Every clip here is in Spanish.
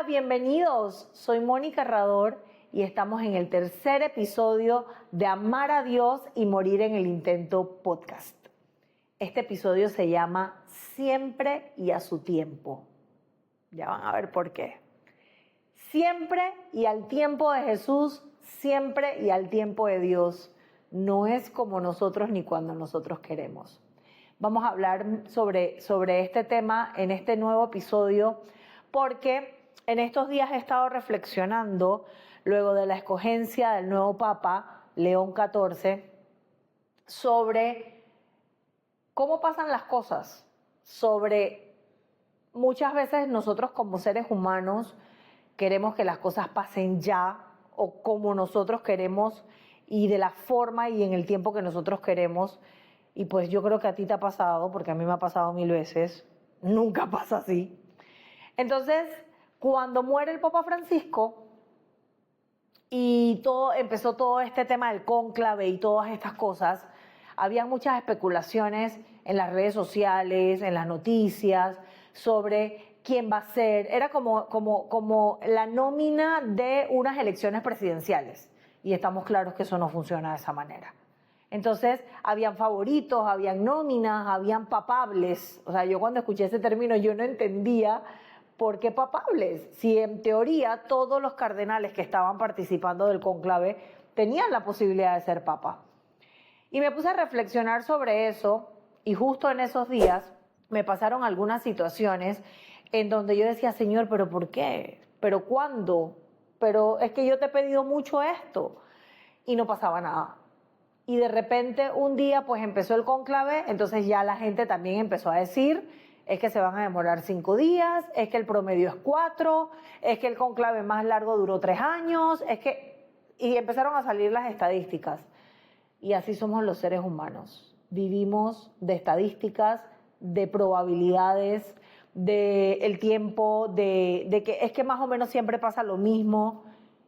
Bienvenidos. Soy Mónica Herrador y estamos en el tercer episodio de Amar a Dios y Morir en el Intento podcast. Este episodio se llama Siempre y a su tiempo. Ya van a ver por qué. Siempre y al tiempo de Jesús, siempre y al tiempo de Dios. No es como nosotros ni cuando nosotros queremos. Vamos a hablar sobre este tema en este nuevo episodio porque en estos días he estado reflexionando, luego de la escogencia del nuevo Papa, León XIV, sobre cómo pasan las cosas, sobre muchas veces nosotros como seres humanos queremos que las cosas pasen ya o como nosotros queremos y de la forma y en el tiempo que nosotros queremos. Y pues yo creo que a ti te ha pasado, porque a mí me ha pasado 1000 veces, nunca pasa así. Entonces, cuando muere el Papa Francisco y empezó todo este tema del cónclave y todas estas cosas, había muchas especulaciones en las redes sociales, en las noticias, sobre quién va a ser. Era como la nómina de unas elecciones presidenciales. Y estamos claros que eso no funciona de esa manera. Entonces, habían favoritos, habían nóminas, habían papables. O sea, yo cuando escuché ese término, yo no entendía por qué papables. Si en teoría todos los cardenales que estaban participando del cónclave tenían la posibilidad de ser papa. Y me puse a reflexionar sobre eso y justo en esos días me pasaron algunas situaciones en donde yo decía, Señor, ¿pero por qué? ¿Pero cuándo? Pero es que yo te he pedido mucho esto. Y no pasaba nada. Y de repente un día pues empezó el cónclave, entonces ya la gente también empezó a decir, es que se van a demorar 5 días, es que el promedio es 4, es que el cónclave más largo duró 3 años, y empezaron a salir las estadísticas. Y así somos los seres humanos. Vivimos de estadísticas, de probabilidades, del tiempo, de que es que más o menos siempre pasa lo mismo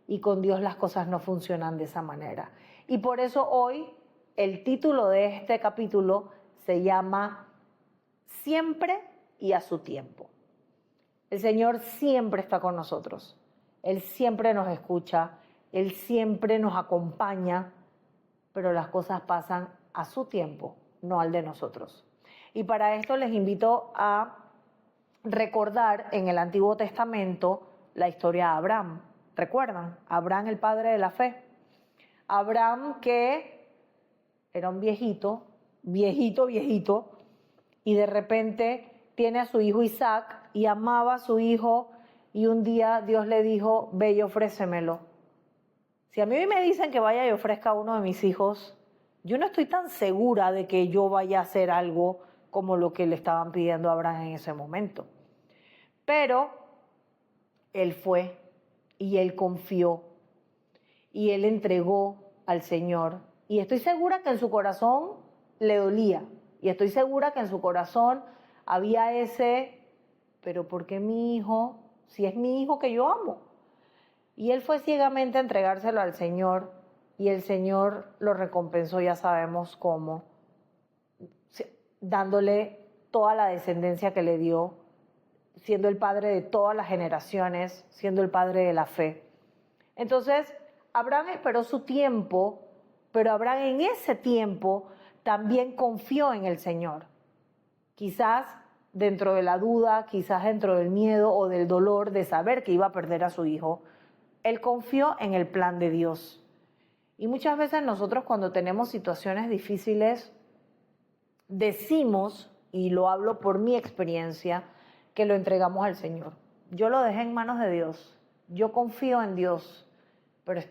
y con Dios las cosas no funcionan de esa manera. Y por eso hoy el título de este capítulo se llama Siempre y a su tiempo. El Señor siempre está con nosotros. Él siempre nos escucha, Él siempre nos acompaña, pero las cosas pasan a su tiempo, no al de nosotros. Y para esto les invito a recordar en el Antiguo Testamento la historia de Abraham. ¿Recuerdan? Abraham, el padre de la fe. Abraham que era un viejito, y de repente tiene a su hijo Isaac y amaba a su hijo y un día Dios le dijo, ve y ofrécemelo. Si a mí me dicen que vaya y ofrezca a uno de mis hijos, yo no estoy tan segura de que yo vaya a hacer algo como lo que le estaban pidiendo a Abraham en ese momento. Pero él fue y él confió y él entregó al Señor. Y estoy segura que en su corazón le dolía. Y estoy segura que en su corazón había pero ¿por qué mi hijo? Si es mi hijo que yo amo. Y él fue ciegamente a entregárselo al Señor y el Señor lo recompensó, ya sabemos cómo, dándole toda la descendencia que le dio, siendo el padre de todas las generaciones, siendo el padre de la fe. Entonces, Abraham esperó su tiempo, pero Abraham en ese tiempo también confió en el Señor. Quizás dentro de la duda, quizás dentro del miedo o del dolor de saber que iba a perder a su hijo, él confió en el plan de Dios. Y muchas veces nosotros cuando tenemos situaciones difíciles, decimos, y lo hablo por mi experiencia, que lo entregamos al Señor. Yo lo dejé en manos de Dios. Yo confío en Dios, pero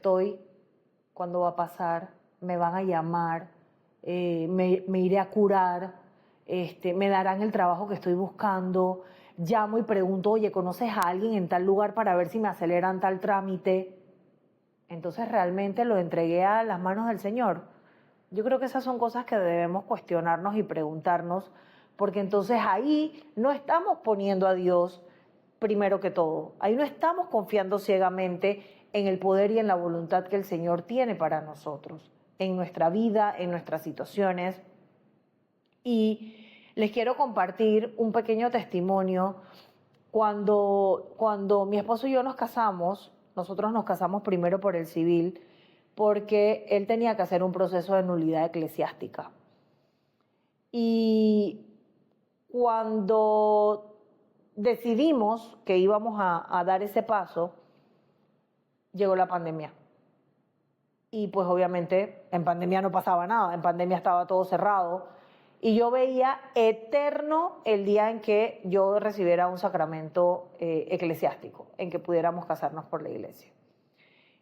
¿cuándo va a pasar? Me van a llamar, me iré a curar, me darán el trabajo que estoy buscando, llamo y pregunto, oye, ¿conoces a alguien en tal lugar para ver si me aceleran tal trámite? Entonces realmente lo entregué a las manos del Señor. Yo creo que esas son cosas que debemos cuestionarnos y preguntarnos, porque entonces ahí no estamos poniendo a Dios primero que todo. Ahí no estamos confiando ciegamente en el poder y en la voluntad que el Señor tiene para nosotros, en nuestra vida, en nuestras situaciones. Y les quiero compartir un pequeño testimonio Cuando mi esposo y yo nos casamos, nosotros nos casamos primero por el civil, porque él tenía que hacer un proceso de nulidad eclesiástica. Y cuando decidimos que íbamos a dar ese paso, llegó la pandemia. Y pues obviamente en pandemia no pasaba nada, en pandemia estaba todo cerrado. Y yo veía eterno el día en que yo recibiera un sacramento eclesiástico, en que pudiéramos casarnos por la iglesia.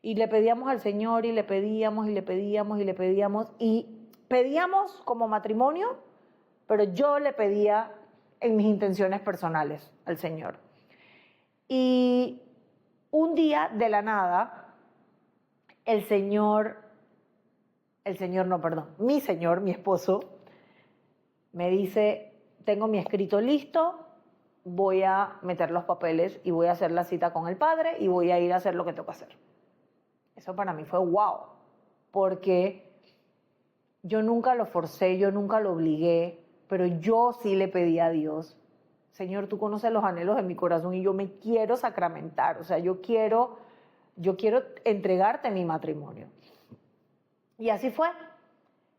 Y le pedíamos al Señor y le pedíamos y le pedíamos y le pedíamos. Y pedíamos como matrimonio, pero yo le pedía en mis intenciones personales al Señor. Y un día de la nada, mi señor, mi esposo, me dice, tengo mi escrito listo, voy a meter los papeles y voy a hacer la cita con el padre y voy a ir a hacer lo que tengo que hacer. Eso para mí fue wow, porque yo nunca lo forcé, yo nunca lo obligué, pero yo sí le pedí a Dios, Señor, tú conoces los anhelos de mi corazón y yo me quiero sacramentar, o sea, yo quiero entregarte mi matrimonio. Y así fue.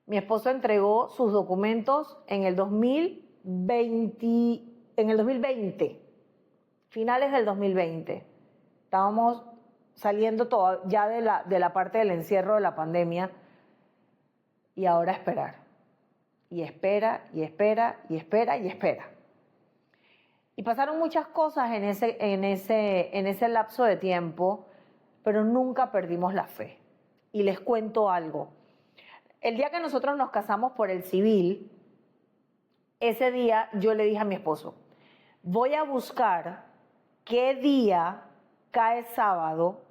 Mi esposo entregó sus documentos en el 2020, finales del 2020. Estábamos saliendo ya de la parte del encierro de la pandemia y ahora esperar. Y espera, y espera, y espera, y espera. Y pasaron muchas cosas en ese lapso de tiempo, pero nunca perdimos la fe. Y les cuento algo. El día que nosotros nos casamos por el civil, ese día yo le dije a mi esposo, voy a buscar qué día cae sábado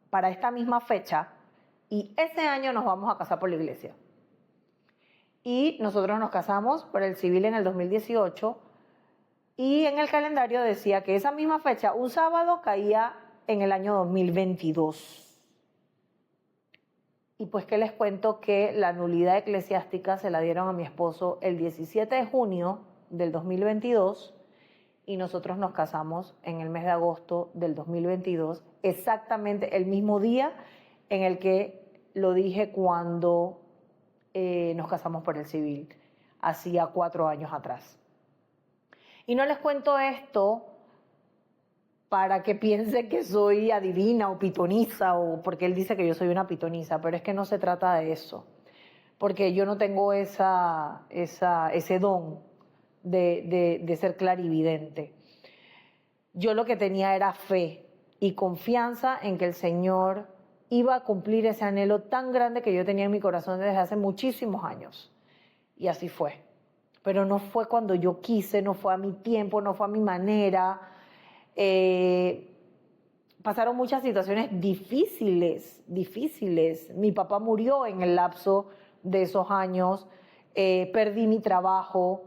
para esta misma fecha y ese año nos vamos a casar por la iglesia. Y nosotros nos casamos por el civil en el 2018 y en el calendario decía que esa misma fecha, un sábado, caía en el año 2022. Y pues que les cuento que la nulidad eclesiástica se la dieron a mi esposo el 17 de junio del 2022 y nosotros nos casamos en el mes de agosto del 2022, exactamente el mismo día en el que lo dije cuando nos casamos por el civil, hacía 4 años atrás. Y no les cuento esto para que piense que soy adivina o pitonisa, o porque él dice que yo soy una pitonisa, pero es que no se trata de eso, porque yo no tengo ese don de ser clarividente. Yo lo que tenía era fe y confianza en que el Señor iba a cumplir ese anhelo tan grande que yo tenía en mi corazón desde hace muchísimos años. Y así fue. Pero no fue cuando yo quise, no fue a mi tiempo, no fue a mi manera. Pasaron muchas situaciones difíciles. Mi papá murió en el lapso de esos años, perdí mi trabajo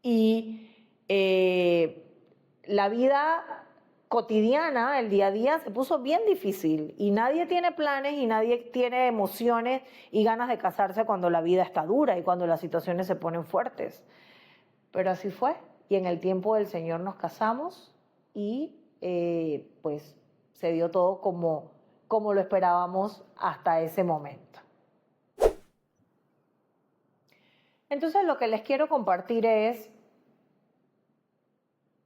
y la vida cotidiana, el día a día, se puso bien difícil y nadie tiene planes y nadie tiene emociones y ganas de casarse cuando la vida está dura y cuando las situaciones se ponen fuertes. Pero así fue y en el tiempo del Señor nos casamos y pues se dio todo como lo esperábamos hasta ese momento. Entonces lo que les quiero compartir es,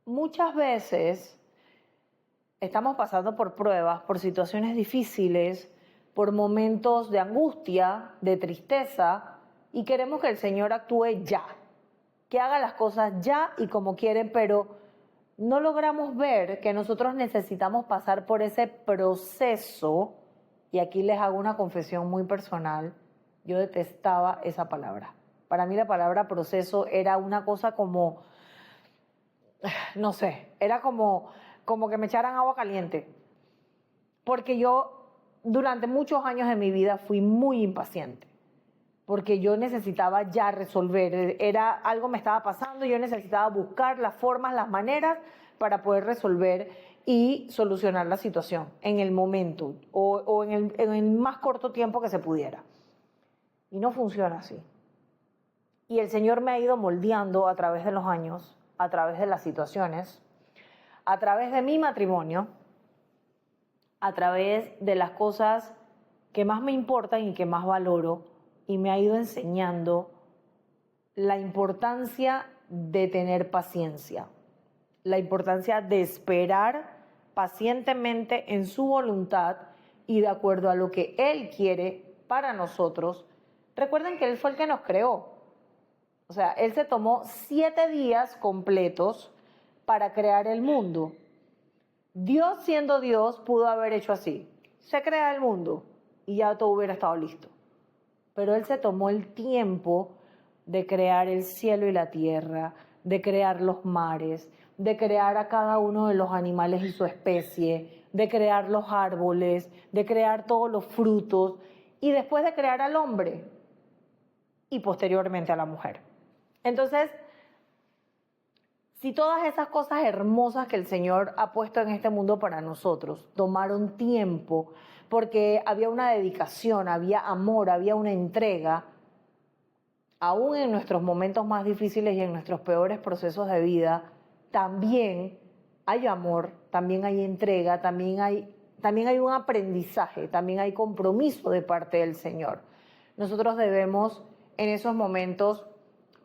muchas veces estamos pasando por pruebas, por situaciones difíciles, por momentos de angustia, de tristeza, y queremos que el Señor actúe ya, que haga las cosas ya y como quieren, pero no logramos ver que nosotros necesitamos pasar por ese proceso, y aquí les hago una confesión muy personal, yo detestaba esa palabra. Para mí la palabra proceso era una cosa como, no sé, era como que me echaran agua caliente, porque yo durante muchos años de mi vida fui muy impaciente, porque yo necesitaba ya resolver, algo me estaba pasando y yo necesitaba buscar las formas, las maneras para poder resolver y solucionar la situación en el momento o en el más corto tiempo que se pudiera. Y no funciona así. Y el Señor me ha ido moldeando a través de los años, a través de las situaciones, a través de mi matrimonio, a través de las cosas que más me importan y que más valoro, y me ha ido enseñando la importancia de tener paciencia, la importancia de esperar pacientemente en su voluntad y de acuerdo a lo que Él quiere para nosotros. Recuerden que Él fue el que nos creó. O sea, Él se tomó 7 días completos para crear el mundo. Dios, siendo Dios, pudo haber hecho así. Se crea el mundo y ya todo hubiera estado listo. Pero Él se tomó el tiempo de crear el cielo y la tierra, de crear los mares, de crear a cada uno de los animales y su especie, de crear los árboles, de crear todos los frutos y después de crear al hombre y posteriormente a la mujer. Entonces, si todas esas cosas hermosas que el Señor ha puesto en este mundo para nosotros tomaron tiempo, porque había una dedicación, había amor, había una entrega, aún en nuestros momentos más difíciles y en nuestros peores procesos de vida, también hay amor, también hay entrega, también hay un aprendizaje, también hay compromiso de parte del Señor. Nosotros debemos en esos momentos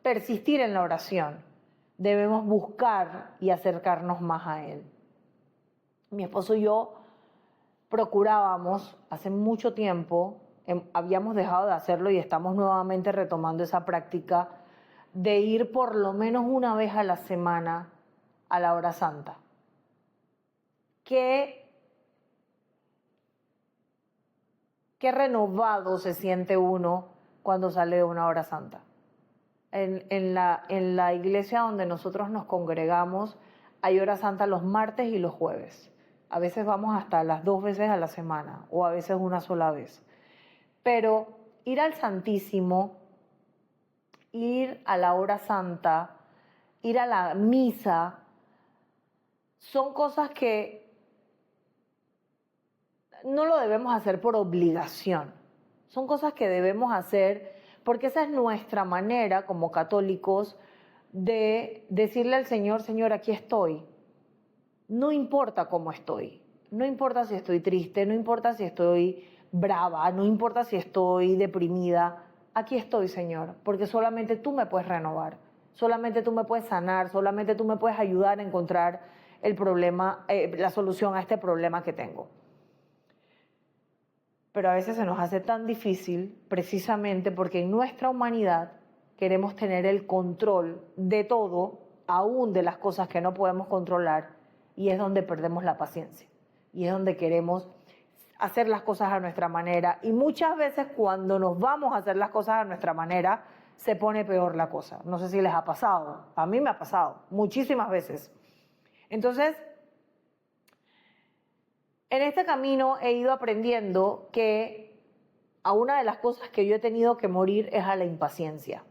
persistir en la oración, debemos buscar y acercarnos más a Él. Mi esposo y yo procurábamos hace mucho tiempo, habíamos dejado de hacerlo y estamos nuevamente retomando esa práctica de ir por lo menos una vez a la semana a la hora santa. Qué renovado se siente uno cuando sale de una hora santa. En la iglesia donde nosotros nos congregamos hay hora santa los martes y los jueves. A veces vamos hasta las 2 veces a la semana o a veces una sola vez. Pero ir al Santísimo, ir a la hora santa, ir a la misa, son cosas que no lo debemos hacer por obligación. Son cosas que debemos hacer porque esa es nuestra manera como católicos de decirle al Señor, Señor, aquí estoy. No importa cómo estoy, no importa si estoy triste, no importa si estoy brava, no importa si estoy deprimida, aquí estoy, Señor, porque solamente tú me puedes renovar, solamente tú me puedes sanar, solamente tú me puedes ayudar a encontrar el problema, la solución a este problema que tengo. Pero a veces se nos hace tan difícil precisamente porque en nuestra humanidad queremos tener el control de todo, aún de las cosas que no podemos controlar, y es donde perdemos la paciencia. Y es donde queremos hacer las cosas a nuestra manera. Y muchas veces cuando nos vamos a hacer las cosas a nuestra manera, se pone peor la cosa. No sé si les ha pasado. A mí me ha pasado muchísimas veces. Entonces, en este camino he ido aprendiendo que a una de las cosas que yo he tenido que morir es a la impaciencia,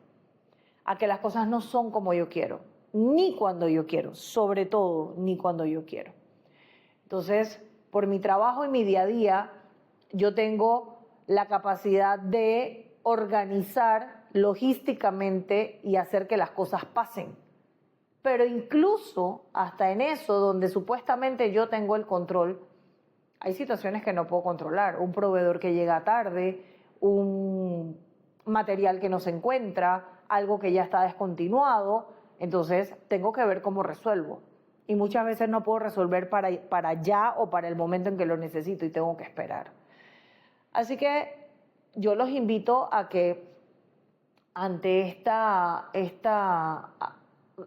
a que las cosas no son como yo quiero, ni cuando yo quiero, sobre todo ni cuando yo quiero. Entonces, por mi trabajo y mi día a día, yo tengo la capacidad de organizar logísticamente y hacer que las cosas pasen. Pero incluso hasta en eso, donde supuestamente yo tengo el control, hay situaciones que no puedo controlar. Un proveedor que llega tarde, un material que no se encuentra, algo que ya está descontinuado. Entonces tengo que ver cómo resuelvo. Y muchas veces no puedo resolver para ya o para el momento en que lo necesito y tengo que esperar. Así que yo los invito a que ante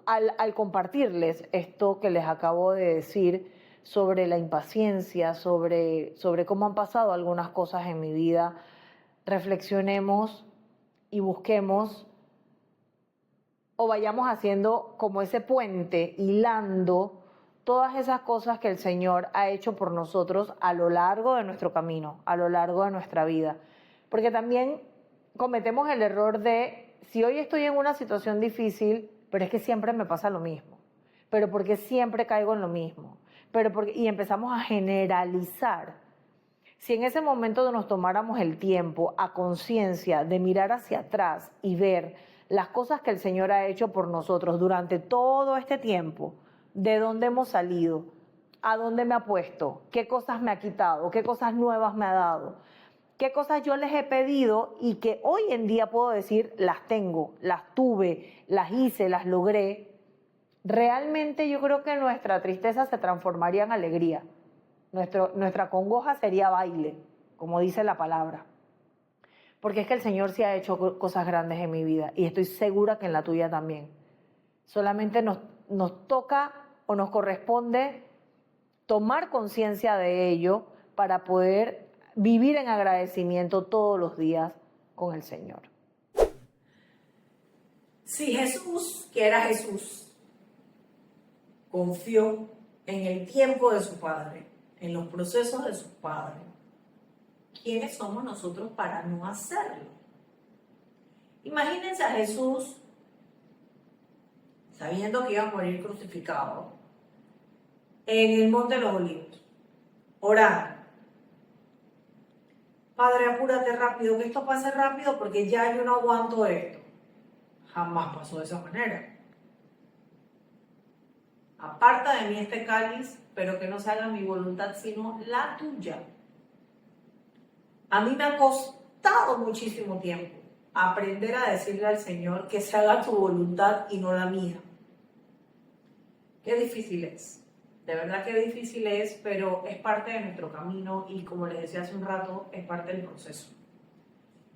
al compartirles esto que les acabo de decir, sobre la impaciencia, sobre cómo han pasado algunas cosas en mi vida, reflexionemos y busquemos o vayamos haciendo como ese puente, hilando todas esas cosas que el Señor ha hecho por nosotros a lo largo de nuestro camino, a lo largo de nuestra vida. Porque también cometemos el error de, si hoy estoy en una situación difícil, pero es que siempre me pasa lo mismo, pero porque siempre caigo en lo mismo. Y empezamos a generalizar. Si en ese momento nos tomáramos el tiempo a conciencia de mirar hacia atrás y ver las cosas que el Señor ha hecho por nosotros durante todo este tiempo, de dónde hemos salido, a dónde me ha puesto, qué cosas me ha quitado, qué cosas nuevas me ha dado, qué cosas yo les he pedido y que hoy en día puedo decir las tengo, las tuve, las hice, las logré. Realmente yo creo que nuestra tristeza se transformaría en alegría. Nuestra congoja sería baile, como dice la palabra. Porque es que el Señor sí ha hecho cosas grandes en mi vida y estoy segura que en la tuya también. Solamente nos toca o nos corresponde tomar conciencia de ello para poder vivir en agradecimiento todos los días con el Señor. Si Jesús, que era Jesús, confió en el tiempo de su Padre, en los procesos de su Padre, ¿quiénes somos nosotros para no hacerlo? Imagínense a Jesús sabiendo que iba a morir crucificado en el Monte de los Olivos, orando. Padre, apúrate rápido, que esto pase rápido porque ya yo no aguanto esto. Jamás pasó de esa manera. Aparta de mí este cáliz, pero que no se haga mi voluntad sino la tuya. A mí me ha costado muchísimo tiempo aprender a decirle al Señor que se haga tu voluntad y no la mía. Qué difícil es. De verdad que difícil es, pero es parte de nuestro camino y como les decía hace un rato, es parte del proceso.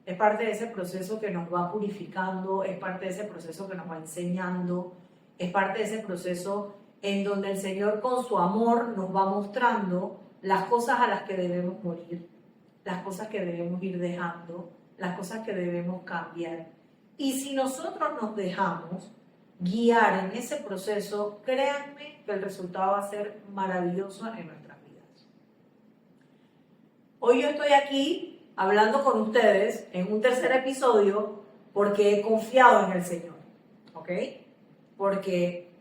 Es parte de ese proceso que nos va purificando, es parte de ese proceso que nos va enseñando, es parte de ese proceso en donde el Señor con su amor nos va mostrando las cosas a las que debemos morir, las cosas que debemos ir dejando, las cosas que debemos cambiar. Y si nosotros nos dejamos guiar en ese proceso, créanme que el resultado va a ser maravilloso en nuestras vidas. Hoy yo estoy aquí hablando con ustedes en un tercer episodio porque he confiado en el Señor, ¿ok? Porque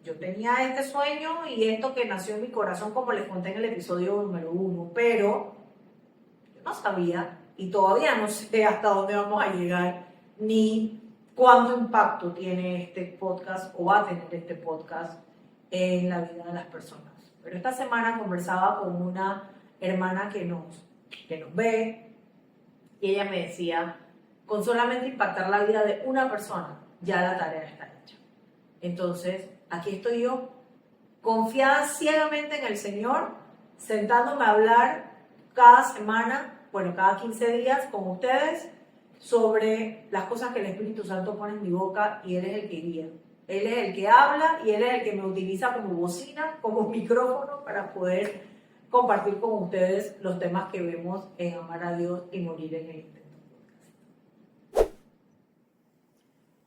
yo tenía este sueño y esto que nació en mi corazón, como les conté en el episodio número 1, pero yo no sabía y todavía no sé hasta dónde vamos a llegar, ni cuánto impacto tiene este podcast o va a tener este podcast en la vida de las personas. Pero esta semana conversaba con una hermana que nos ve y ella me decía, con solamente impactar la vida de una persona, ya la tarea está hecha. Entonces, aquí estoy yo, confiada ciegamente en el Señor, sentándome a hablar cada semana, bueno, cada 15 días con ustedes, sobre las cosas que el Espíritu Santo pone en mi boca y Él es el que guía. Él es el que habla y Él es el que me utiliza como bocina, como micrófono para poder compartir con ustedes los temas que vemos en Amar a Dios y Morir en el Intento Podcast.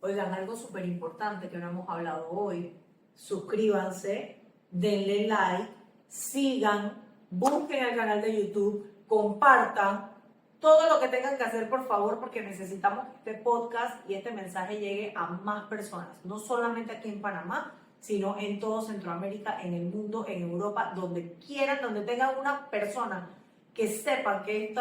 Oigan, algo súper importante que no hemos hablado hoy. Suscríbanse, denle like, sigan, busquen el canal de YouTube, compartan. Todo lo que tengan que hacer, por favor, porque necesitamos que este podcast y este mensaje llegue a más personas, no solamente aquí en Panamá, sino en todo Centroamérica, en el mundo, en Europa, donde quieran, donde tengan una persona que sepan que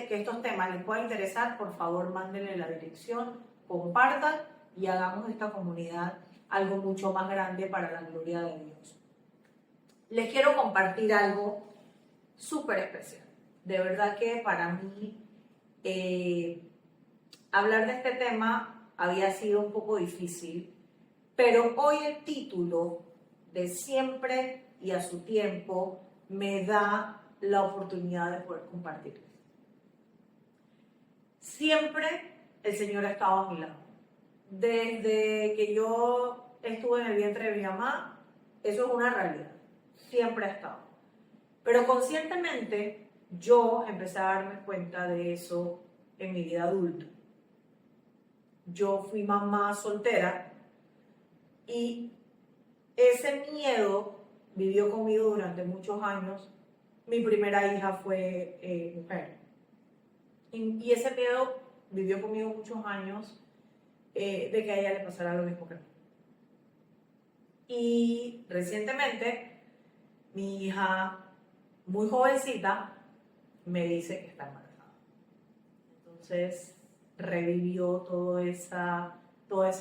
estos temas les puedan interesar, por favor, mándenle la dirección, compartan y hagamos de esta comunidad algo mucho más grande para la gloria de Dios. Les quiero compartir algo súper especial. De verdad que para mí hablar de este tema había sido un poco difícil, pero hoy el título de Siempre y a su tiempo me da la oportunidad de poder compartirles. Siempre el Señor ha estado a mi lado. Desde que yo estuve en el vientre de mi mamá, eso es una realidad. Siempre ha estado. Pero conscientemente yo empecé a darme cuenta de eso en mi vida adulta. Yo fui mamá soltera y ese miedo vivió conmigo durante muchos años. Mi primera hija fue mujer. Y ese miedo vivió conmigo muchos años de que a ella le pasara lo mismo que a mí. Y recientemente mi hija, muy jovencita, me dice que está embarazada. Entonces revivió toda esa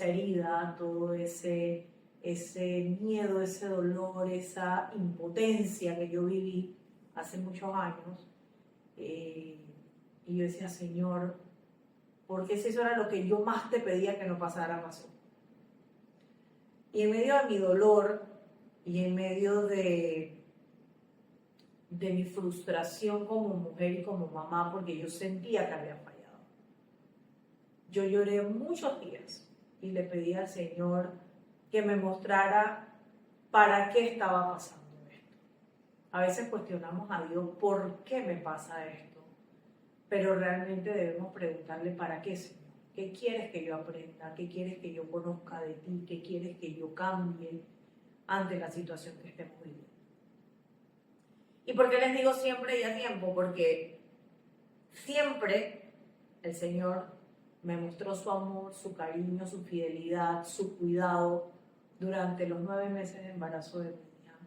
herida, todo ese ese miedo, ese dolor, esa impotencia que yo viví hace muchos años. Y yo decía, Señor, ¿por qué si eso era lo que yo más te pedía que no pasara, pasó? Y en medio de mi dolor y en medio de mi frustración como mujer y como mamá, porque yo sentía que había fallado, yo lloré muchos días y le pedí al Señor que me mostrara para qué estaba pasando esto. A veces cuestionamos a Dios, ¿por qué me pasa esto? Pero realmente debemos preguntarle, ¿para qué, Señor? ¿Qué quieres que yo aprenda? ¿Qué quieres que yo conozca de ti? ¿Qué quieres que yo cambie ante la situación que estemos viviendo? ¿Y por qué les digo siempre y a tiempo? Porque siempre el Señor me mostró su amor, su cariño, su fidelidad, su cuidado durante los 9 meses de embarazo de mi hija.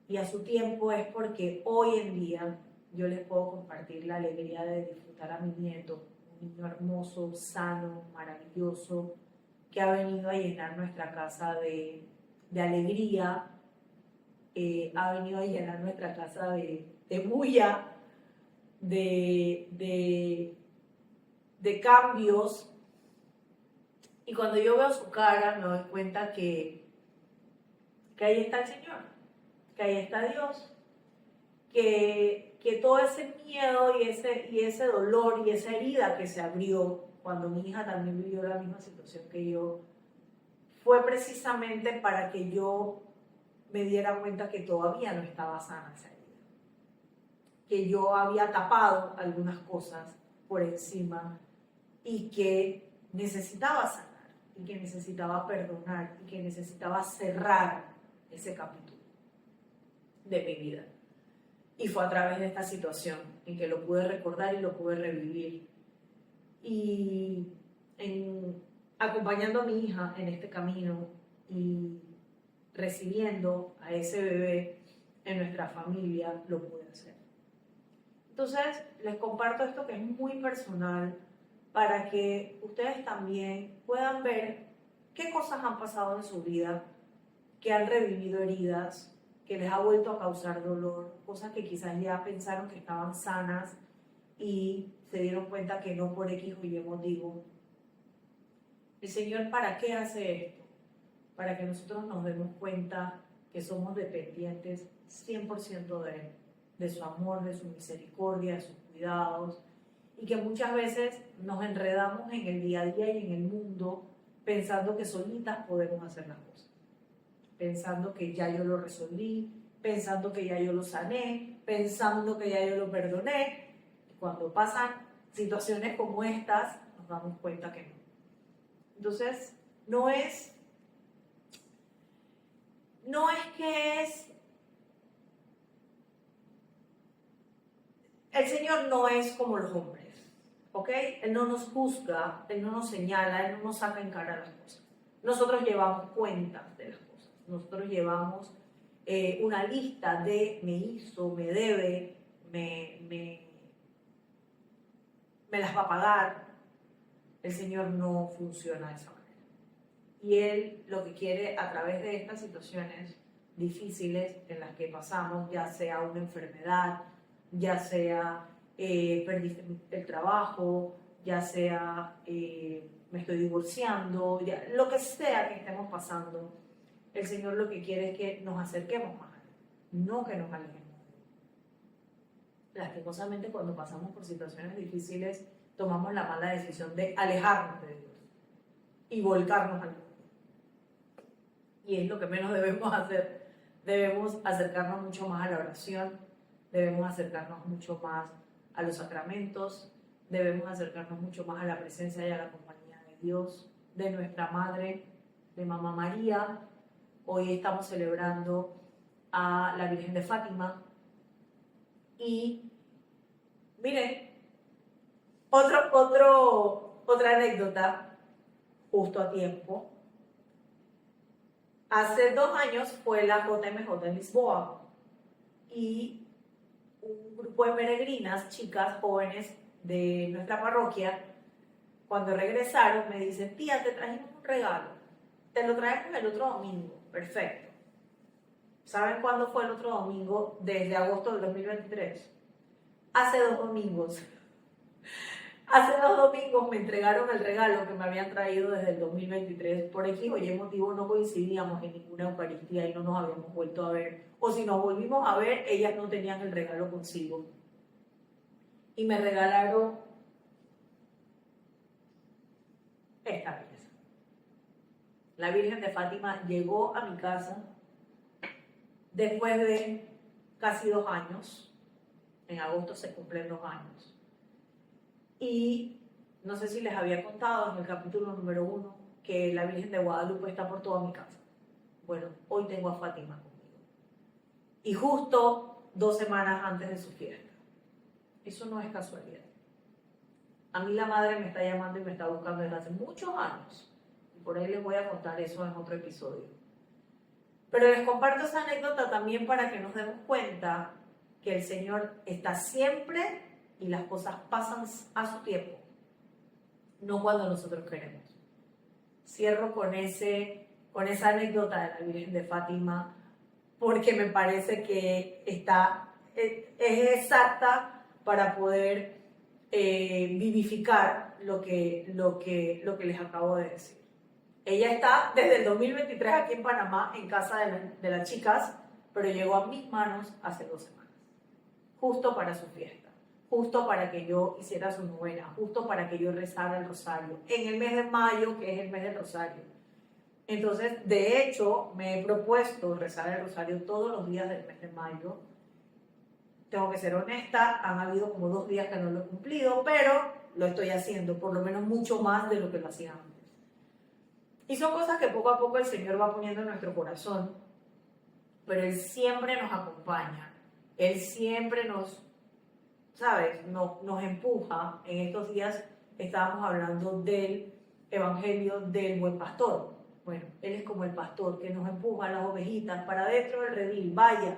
Y a su tiempo es porque hoy en día yo les puedo compartir la alegría de disfrutar a mi nieto, un niño hermoso, sano, maravilloso, que ha venido a llenar nuestra casa de alegría, ha venido a llenar nuestra casa de bulla, de cambios. Y cuando yo veo su cara me doy cuenta que ahí está el Señor, que ahí está Dios, que todo ese miedo y ese dolor y esa herida que se abrió cuando mi hija también vivió la misma situación que yo, fue precisamente para que yo me diera cuenta que todavía no estaba sana esa herida, que yo había tapado algunas cosas por encima y que necesitaba sanar, y que necesitaba perdonar, y que necesitaba cerrar ese capítulo de mi vida. Y fue a través de esta situación en que lo pude recordar y lo pude revivir. Y acompañando a mi hija en este camino y recibiendo a ese bebé en nuestra familia, lo pude hacer. Entonces, les comparto esto que es muy personal para que ustedes también puedan ver qué cosas han pasado en su vida, que han revivido heridas, que les ha vuelto a causar dolor, cosas que quizás ya pensaron que estaban sanas y se dieron cuenta que no por X o Y motivo. El Señor, ¿para qué hace esto? Para que nosotros nos demos cuenta que somos dependientes 100% de Él, de su amor, de su misericordia, de sus cuidados, y que muchas veces nos enredamos en el día a día y en el mundo pensando que solitas podemos hacer las cosas, pensando que ya yo lo resolví, pensando que ya yo lo sané, pensando que ya yo lo perdoné. Y cuando pasan situaciones como estas, nos damos cuenta que no. Entonces, no es que es... El Señor no es como los hombres, ¿ok? Él no nos juzga, Él no nos señala, Él no nos saca en cara las cosas. Nosotros llevamos cuentas de las cosas. Nosotros llevamos una lista de me hizo, me debe, me las va a pagar. El Señor no funciona de esa manera. Y Él lo que quiere a través de estas situaciones difíciles en las que pasamos, ya sea una enfermedad, ya sea perdiste el trabajo, ya sea me estoy divorciando, ya, lo que sea que estemos pasando, el Señor lo que quiere es que nos acerquemos más a Él, no que nos alejemos. Lastimosamente, cuando pasamos por situaciones difíciles, tomamos la mala decisión de alejarnos de Dios y volcarnos al mundo. Y es lo que menos debemos hacer. Debemos acercarnos mucho más a la oración, debemos acercarnos mucho más a los sacramentos, debemos acercarnos mucho más a la presencia y a la compañía de Dios, de nuestra Madre, de Mamá María. Hoy estamos celebrando a la Virgen de Fátima. Y miren, otra anécdota, justo a tiempo. Hace 2 años fue la JMJ en Lisboa y un grupo de peregrinas, chicas jóvenes de nuestra parroquia, cuando regresaron me dicen, tía, te trajimos un regalo. te lo traemos el otro domingo. Perfecto. ¿Saben cuándo fue el otro domingo? Desde agosto del 2023. Hace 2 domingos. Hace 2 domingos me entregaron el regalo que me habían traído desde el 2023. Por X o Y motivo no coincidíamos en ninguna Eucaristía y no nos habíamos vuelto a ver. O si nos volvimos a ver, ellas no tenían el regalo consigo. Y me regalaron esta pieza. La Virgen de Fátima llegó a mi casa después de casi 2 años. En agosto se cumplen 2 años. Y no sé si les había contado en el capítulo número 1 que la Virgen de Guadalupe está por toda mi casa. Bueno, hoy tengo a Fátima conmigo. Y justo 2 semanas antes de su fiesta. Eso no es casualidad. A mí la madre me está llamando y me está buscando desde hace muchos años. Y por ahí les voy a contar eso en otro episodio. Pero les comparto esa anécdota también para que nos demos cuenta que el Señor está siempre y las cosas pasan a su tiempo, no cuando nosotros queremos. Cierro con esa anécdota de la Virgen de Fátima porque me parece que es exacta para poder vivificar lo que les acabo de decir. Ella está desde el 2023 aquí en Panamá, en casa de las chicas, pero llegó a mis manos hace 2 semanas, justo para su fiesta, justo para que yo hiciera su novena, justo para que yo rezara el rosario, en el mes de mayo, que es el mes del rosario. Entonces, de hecho, me he propuesto rezar el rosario todos los días del mes de mayo. Tengo que ser honesta, han habido como 2 días que no lo he cumplido, pero lo estoy haciendo, por lo menos mucho más de lo que lo hacía antes. Y son cosas que poco a poco el Señor va poniendo en nuestro corazón, pero Él siempre nos acompaña, Él siempre nos empuja. En estos días estábamos hablando del Evangelio del Buen Pastor. Bueno, Él es como el pastor que nos empuja a las ovejitas para dentro del redil. Vaya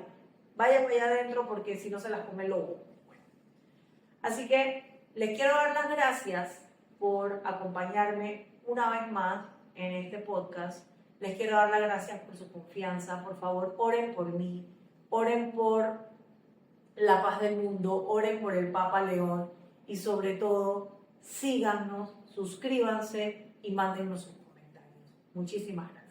para allá adentro porque si no se las come el lobo. Bueno, así que les quiero dar las gracias por acompañarme una vez más en este podcast. Les quiero dar las gracias por su confianza. Por favor, oren por mí, oren por la paz del mundo, oren por el Papa León y sobre todo síganos, suscríbanse y mándennos sus comentarios. Muchísimas gracias.